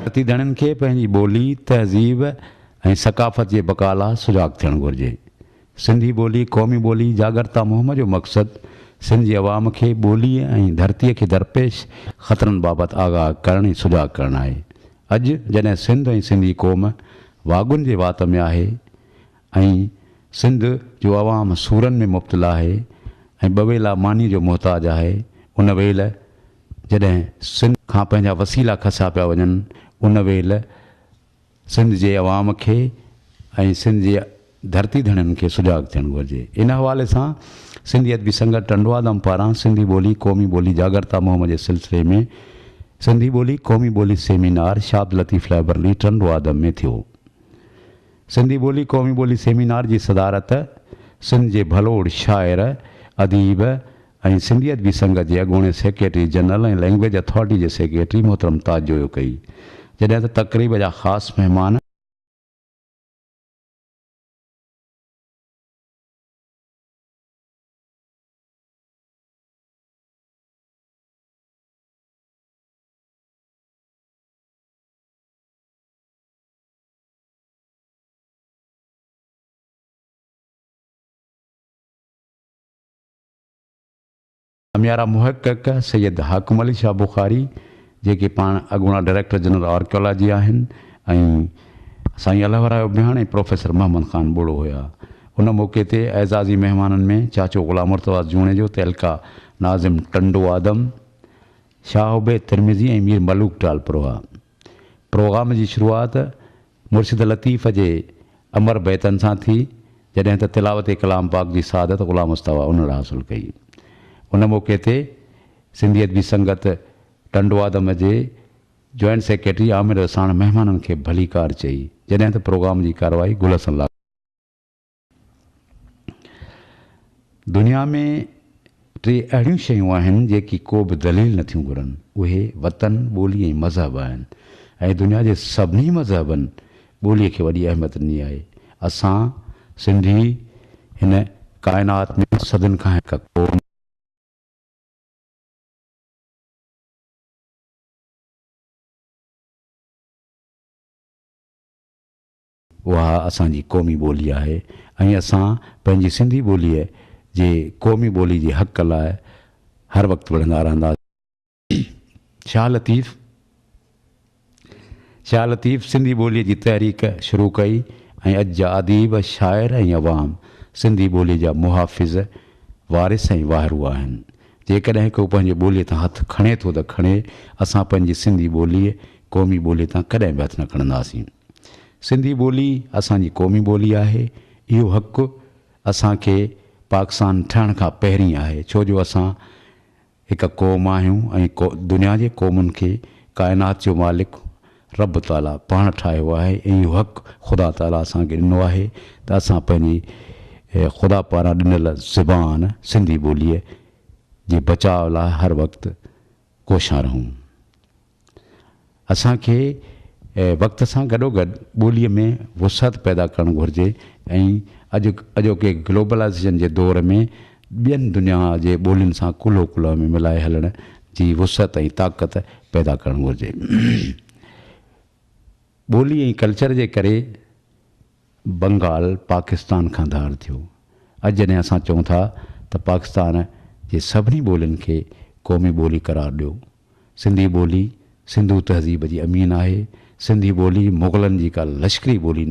धरती धणनि खे पंहिंजी ॿोली तहज़ीब ऐं सक़ाफ़त जे बका लाइ सुजाॻ थियणु घुरिजे। सिंधी ॿोली क़ौमी ॿोली जागरता मुहिम जो मक़सदु सिंध जी अवाम खे ॿोलीअ ऐं धरतीअ खे दरपेश ख़तरनि बाबति आगाह करणु ऐं सुजाॻ करणु आहे। अॼु जॾहिं सिंध ऐं सिंधी क़ौम वागुनि जे वात में आहे ऐं सिंध जो अवाम सूरनि में मुब्तला आहे ऐं ॿवेला मानी जो मुहताज आहे, उन वेल जॾहिं सिंध खां पंहिंजा वसीला खसिया पिया वञनि, उन वेल सिंध जे अवाम खे ऐं सिंध जे धरती धणनि खे सुजाॻ थियणु घुरिजे। इन हवाले सां सिंधी अदबी संगत टंडवादम पारां सिंधी ॿोली क़ौमी ॿोली जागरता मुहिम जे सिलसिले में सिंधी ॿोली क़ौमी ॿोली सेमिनार शाद लतीफ़ लाइब्रेरी टंडवादम में थियो। सिंधी ॿोली क़ौमी ॿोली सेमिनार जी सदारत सिंध जे भलोड़ शाइर अदीब ऐं सिंधी अदबी संगत जे अॻूणे सेक्रेटरी जनरल ऐं लैंग्वेज अथॉरिटी जे सेक्रेटरी मोहतरम ताजो कई, जॾहिं त तक़रीब जा ख़ासि महिमान अमियारा मुहक़क़ सैयद हाकिम अली शाह बुखारी जेके पाण अॻूणा डायरेक्टर जनरल आर्कियोलॉजी आहिनि ऐं साईं अलहवरा जो बिहाणे प्रोफेसर मोहम्मद ख़ान बुड़ो हुआ। उन मौक़े ते एज़ाज़ी महिमाननि में चाचो ग़ुलाम मुर्तज़ा जूणे जो तहलका नाज़िम टंडो आदम शाह उबैद तिरमिज़ी ऐं मीर मलूक टालपुर हुआ। प्रोग्राम जी शुरूआति मुर्शिद लतीफ़ जे अमर बैतनि सां थी, जॾहिं त तिलावत कलाम पाक जी सादत ग़ुलाम मुस्तफ़ा उन हासिलु कई। उन मौक़े ते सिंधी अदबी संगत टंडवादम जे जॉइंट सेक्रेटरी आमिर साण महिमाननि खे भली कार चई, जॾहिं त प्रोग्राम जी कार्रवाई गुलसन लाइ। दुनिया में टे अहिड़ियूं शयूं आहिनि जेकी को बि दलील नथियूं घुरनि, उहे वतन ॿोली ऐं मज़हब आहिनि ऐं दुनिया जे सभिनी मज़हबनि ॿोलीअ खे वॾी अहमियत ॾिनी आहे। असां सिंधी हिन काइनात में सदियुनि खां हिकु क़ौम उहा असांजी क़ौमी ॿोली आहे ऐं असां पंहिंजी सिंधी ॿोलीअ जे क़ौमी ॿोली जे हक़ लाइ हर वक़्तु वड़ंदा रहंदासीं। शाह लतीफ़ सिंधी ॿोलीअ जी तहरीक शुरू कई ऐं अॼु जा अदीब शाइर ऐं अवाम सिंधी ॿोलीअ जा मुहाफ़िज़ वारिस ऐं वाहरू आहिनि। जेकॾहिं को पंहिंजे ॿोलीअ तां हथु खणे थो त खणे, असां पंहिंजी सिंधी ॿोलीअ क़ौमी ॿोलीअ तां कॾहिं बि हथु न खणंदासीं। सिंधी ॿोली असांजी क़ौमी ॿोली आहे। इहो हक़ु असांखे पाकिस्तान ठहण खां पहिरीं आहे, छो जो असां हिकु क़ौम आहियूं ऐं दुनिया जे क़ौमुनि खे काइनात जो मालिक रब ताला पाण ठाहियो आहे ऐं इहो हक़ु ख़ुदा ताला असांखे ॾिनो आहे त असां पंहिंजी ख़ुदा पारां ॾिनल ज़ुबान सिंधी ॿोलीअ जे बचाव लाइ हर वक़्तु कोशियां रहूं। असांखे वक़्त सां गॾोगॾु ॿोलीअ में वुसअत पैदा करणु घुरिजे ऐं अॼोके ग्लोबलाइज़ेशन जे दौर में ॿियनि दुनिया जे ॿोलियुनि सां कुल्हो कुल्हो में मिलाए हलण जी वुसअत ऐं ताक़त पैदा करणु घुरिजे। ॿोली ऐं कल्चर जे करे बंगाल पाकिस्तान खां धार थियो। अॼु जॾहिं असां चऊं था त पाकिस्तान जे सभिनी ॿोलियुनि खे क़ौमी ॿोली करार ॾियो, सिंधी ॿोली सिंधू तहज़ीब जी अमीन आहे। सिंधी ॿोली मुग़लनि जी का लश्करी ॿोली